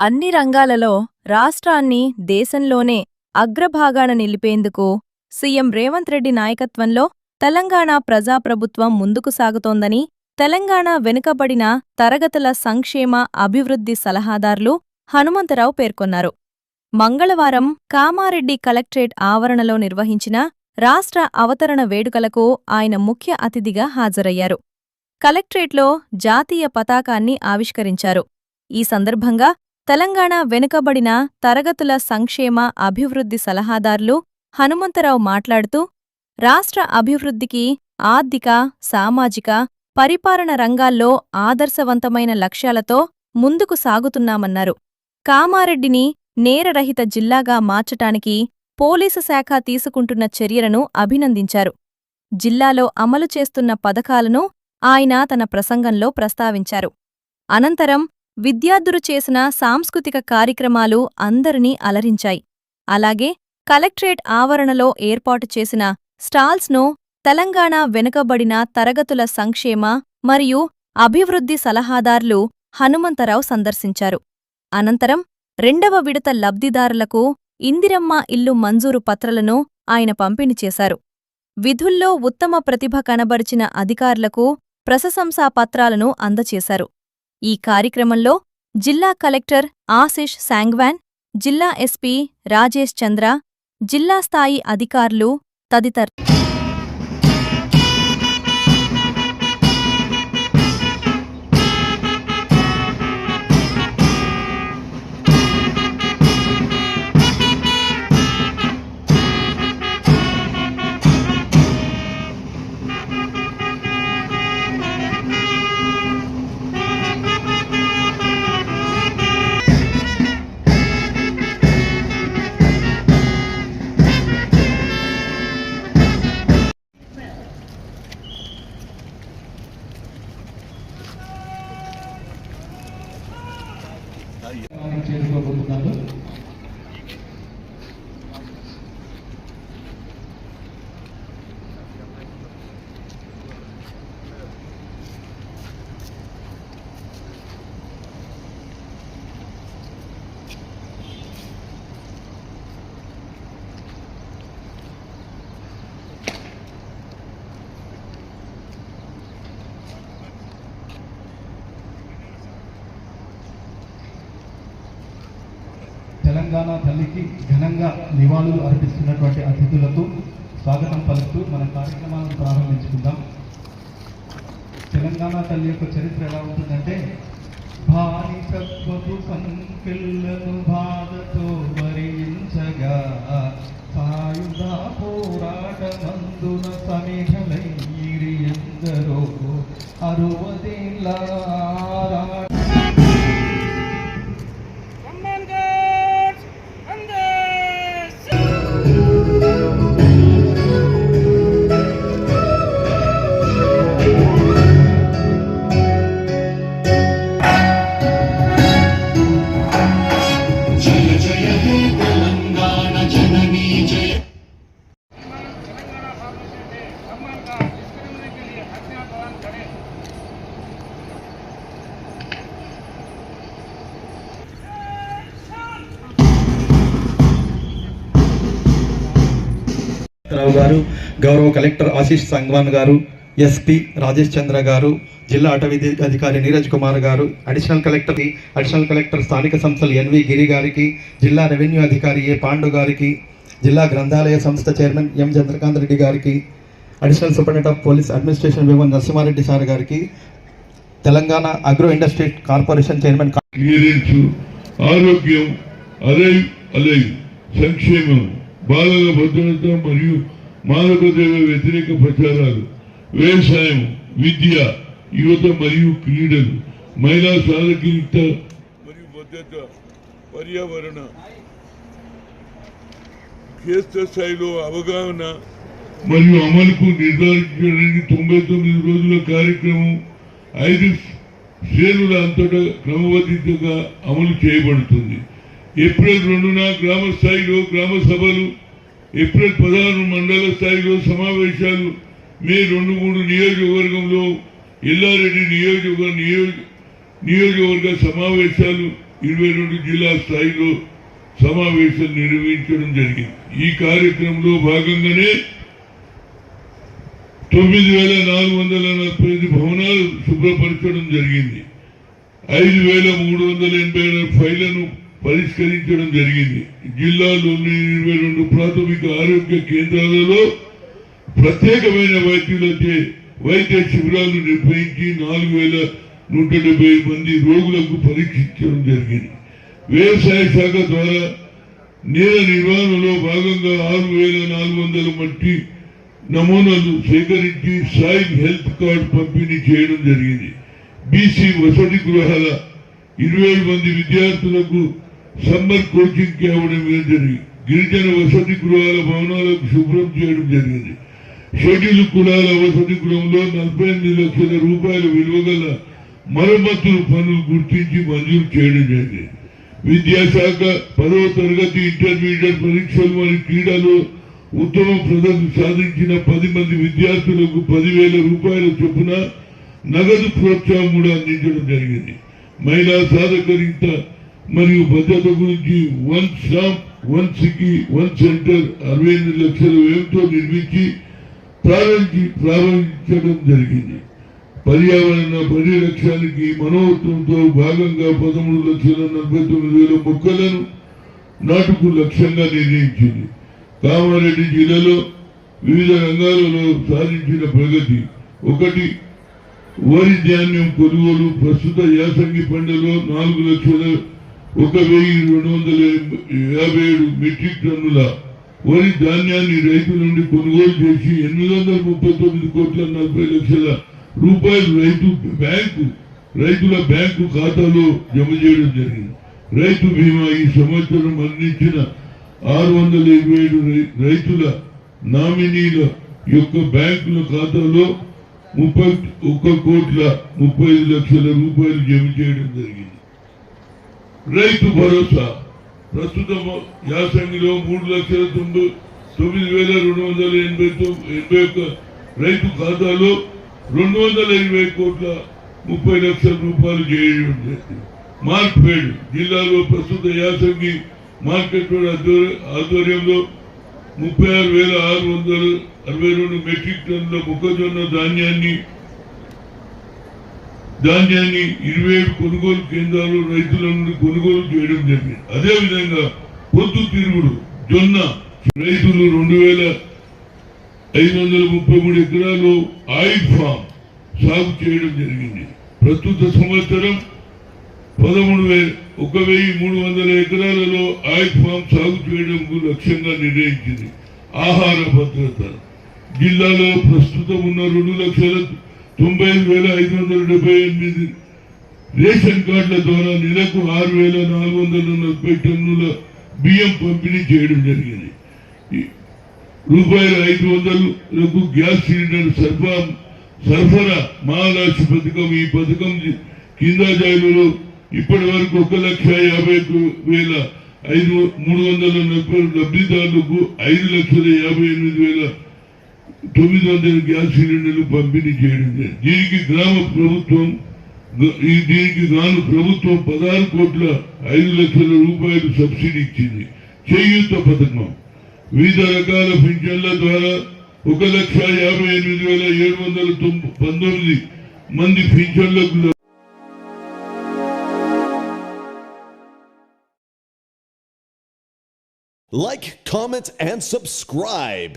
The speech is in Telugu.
అన్ని రంగాలలో రాష్ట్రాన్ని దేశంలోనే అగ్రభాగాన నిలిపేందుకు సీఎం రేవంత్ రెడ్డి నాయకత్వంలో తెలంగాణ ప్రజాప్రభుత్వం ముందుకు సాగుతోందని తెలంగాణ వెనుకబడిన తరగతుల సంక్షేమ అభివృద్ధి సలహాదారులు హనుమంతరావు పేర్కొన్నారు. మంగళవారం కామారెడ్డి కలెక్టరేట్ ఆవరణలో నిర్వహించిన రాష్ట్ర అవతరణ వేడుకలకు ఆయన ముఖ్య అతిథిగా హాజరయ్యారు. కలెక్టరేట్లో జాతీయ పతాకాన్ని ఆవిష్కరించారు. ఈ సందర్భంగా తెలంగాణ వెనుకబడిన తరగతుల సంక్షేమ అభివృద్ధి సలహాదారులు హనుమంతరావు మాట్లాడుతూ, రాష్ట్ర అభివృద్ధికి ఆర్థిక, సామాజిక, పరిపాలన రంగాల్లో ఆదర్శవంతమైన లక్ష్యాలతో ముందుకు సాగుతున్నామన్నారు. కామారెడ్డిని నేరరహిత జిల్లాగా మార్చటానికి పోలీసు శాఖ తీసుకుంటున్న చర్యలను అభినందించారు. జిల్లాలో అమలు చేస్తున్న పథకాలను ఆయన తన ప్రసంగంలో ప్రస్తావించారు. అనంతరం విద్యార్థులు చేసిన సాంస్కృతిక కార్యక్రమాలు అందరినీ అలరించాయి. అలాగే కలెక్టరేట్ ఆవరణలో ఏర్పాటు చేసిన స్టాల్స్ను తెలంగాణ వెనుకబడిన తరగతుల సంక్షేమ మరియు అభివృద్ధి సలహాదారులు హనుమంతరావు సందర్శించారు. అనంతరం 2వ విడత లబ్ధిదారులకు ఇందిరమ్మ ఇల్లు మంజూరు పత్రాలను ఆయన పంపిణీ చేశారు. విధుల్లో ఉత్తమ ప్రతిభ కనబరిచిన అధికారులకు ప్రశంసా పత్రాలను అందచేశారు. ఈ కార్యక్రమంలో జిల్లా కలెక్టర్ ఆశిష్ శాంగ్వాన్, జిల్లా ఎస్పీ రాజేష్ చంద్ర, జిల్లా స్థాయి అధికారులు తదితరులు చేరుకోబోతున్నారు. తెలంగాణ తల్లికి ఘనంగా నివాళులు అర్పిస్తున్నటువంటి అతిథులకు స్వాగతం పలుకుతూ మన కార్యక్రమాలను ప్రారంభించుకుందాం. తెలంగాణ తల్లి యొక్క చరిత్ర ఎలా ఉంటుందంటే, భారీ సత్వపు సంకెళ్లను బాధతో వరించగా సాయుధ పోరాటమందున సమిధలైరి ఎందరో 60 ఏళ్ల రావు గారు, గౌరవ కలెక్టర్ ఆశీష్ సంగ్వాన్ గారు, ఎస్పీ రాజేష్ చంద్ర గారు, జిల్లా అటవీ అధికారి నీరజ్ కుమార్ గారు, అడిషనల్ కలెక్టర్ స్థానిక సంస్థలు ఎన్వి గిరి గారికి, జిల్లా రెవెన్యూ అధికారి ఏ పాండు గారికి, జిల్లా గ్రంథాలయ సంస్థ చైర్మన్ ఎం చంద్రకాంత్ రెడ్డి గారికి, additional superintendent of police administration వివన్ నరసింహారెడ్డి సార్ గారికి, Telangana agro industry corporation chairman ఆరోగ్యం, సంక్షేమం, బాలల భద్రత మరియు మానవదేవ వ్యతిరేక ప్రచారాలు, వ్యవసాయం, విద్య, యువత మరియు క్రీడలు, మహిళా సాధికారత మరియు భద్రత, పర్యావరణ, క్షేత్రస్థాయిలో అవగాహన మరియు అమలుకు నిర్ధారించడానికి 99 రోజుల కార్యక్రమం 5 శ్రేణుల అంతటా క్రమబద్ధంగా అమలు చేయబడుతుంది. ఏప్రిల్ 2న గ్రామ స్థాయిలో గ్రామ సభలు, ఏప్రిల్ 16 మండల స్థాయిలో సమావేశాలు, మే 2-3 నియోజకవర్గంలో ఎల్లారెడ్డి నియోజకవర్గ సమావేశాలు, 22 జిల్లా స్థాయిలో సమావేశం నిర్వహించడం జరిగింది. ఈ కార్యక్రమంలో భాగంగానే 9,445 భవనాలు శుభ్రపరచడం జరిగింది. 5,386 ఫైళ్లను పరిష్కరించడం జరిగింది. జిల్లాలోని 22 ప్రాథమిక ఆరోగ్య కేంద్రాలలో ప్రత్యేకమైన వైద్య శిబిరాలు నిర్వహించి 4,170 మంది రోగులకు పరీక్షించడం జరిగింది. వ్యవసాయ శాఖ ద్వారా నేల నిర్వహణలో భాగంగా 6,400 మట్టి నమూనాలు సేకరించి సాయిల్ హెల్త్ కార్డు పంపిణీ చేయడం జరిగింది. బీసీ వసతి గృహాల 27 మంది విద్యార్థులకు సమ్మర్ కోచింగ్ ఇవ్వడం జరిగింది. గిరిజన వసతి గృహాల భవనాలకు శుభ్రం చేయడం జరిగింది. షెడ్యూల్ కులాల వసతి గృహంలో 48 లక్షల రూపాయల విలువగల మరమ్మతుల పనులు గుర్తించి మంజూరు చేయడం జరిగింది. విద్యాశాఖ 10వ తరగతి ఇంటర్మీడియట్ పరీక్షలు మరియు క్రీడలో ఉత్తమ ప్రదర్శన సాధించిన 10 మంది విద్యార్థులకు 10,000 రూపాయల చొప్పున నగదు ప్రోత్సాహం కూడా అందించడం జరిగింది. మహిళా సాధికారిత మరియు భద్రత గురించి one stop one city one centre 68 లక్షల వ్యయంతో నిర్మించి ప్రారంభించడం జరిగింది. పర్యావరణ పరిరక్షణకి మనోత్వంతో భాగంగా 13,49,000 మొక్కలను నాటుకు లక్ష్యంగా నిర్ణయించింది. కామారెడ్డి జిల్లాలో వివిధ రంగాలలో సాధించిన ప్రగతి: 1. వరి ధాన్యం కొనుగోలు. ప్రస్తుత యాసంగి పంటలో 4,01,257 మెట్రిక్ టన్నుల వరి ధాన్యాన్ని రైతుల నుండి కొనుగోలు చేసి 839,40,00,000 రూపాయలు రైతుల బ్యాంకు ఖాతాలో జమ చేయడం జరిగింది. రైతు బీమా ఈ సంవత్సరం అందించిన 627 రైతుల నామినీల యొక్క బ్యాంకుల ఖాతాలో 31,35,00,000 రూపాయలు జమ చేయడం జరిగింది. రైతు భరోసా ప్రస్తుతం యాసంగిలో 3,99,281 రైతు ఖాతాలో 220,30,00,000 రూపాయలు చేయడం జరిగింది. మార్క్ఫెడ్ జిల్లాలో ప్రస్తుత యాసంగి మార్కెట్ ఆధ్వర్యంలో 36,662 మెట్రిక్ టన్నుల మొక్కజొన్న ధాన్యాన్ని 27 కొనుగోలు కేంద్రాలు రైతుల నుండి కొనుగోలు చేయడం జరిగింది. అదేవిధంగా పొద్దు తిరుగుడు జొన్న రైతులు 2,533 ఎకరాలు ఆయిల్ ఫామ్ సాగు చేయడం జరిగింది. ప్రస్తుత సంవత్సరం 1,300 ఎకరాలలో ఆయిల్ ఫామ్ సాగు చేయడం లక్ష్యంగా నిర్ణయించింది. ఆహార భద్రత జిల్లాలో ప్రస్తుతం ఉన్న 2,90,578 రేషన్ కార్డుల ద్వారా నెలకు 6,440 టన్నుల బియ్యం పంపిణీ చేయడం జరిగింది. ₹500లకు గ్యాస్ సిలిండర్ సరఫరా మహాలక్ష్మి పథకం. ఈ పథకం కింద జాయిలో ఇప్పటి వరకు 1,50,340 లబ్ధిదారులకు 5,58,900 గ్యాస్ సిలిండర్లు పంపిణీ చేయడం జరిగింది. దీనికి గాను ప్రభుత్వం 16,05,00,000 రూపాయలు సబ్సిడీ ఇచ్చింది. చేయూత పథకం వివిధ రకాల పింఛన్ల ద్వారా 1,58,719 మంది పింఛన్లకు Like, comment, and subscribe.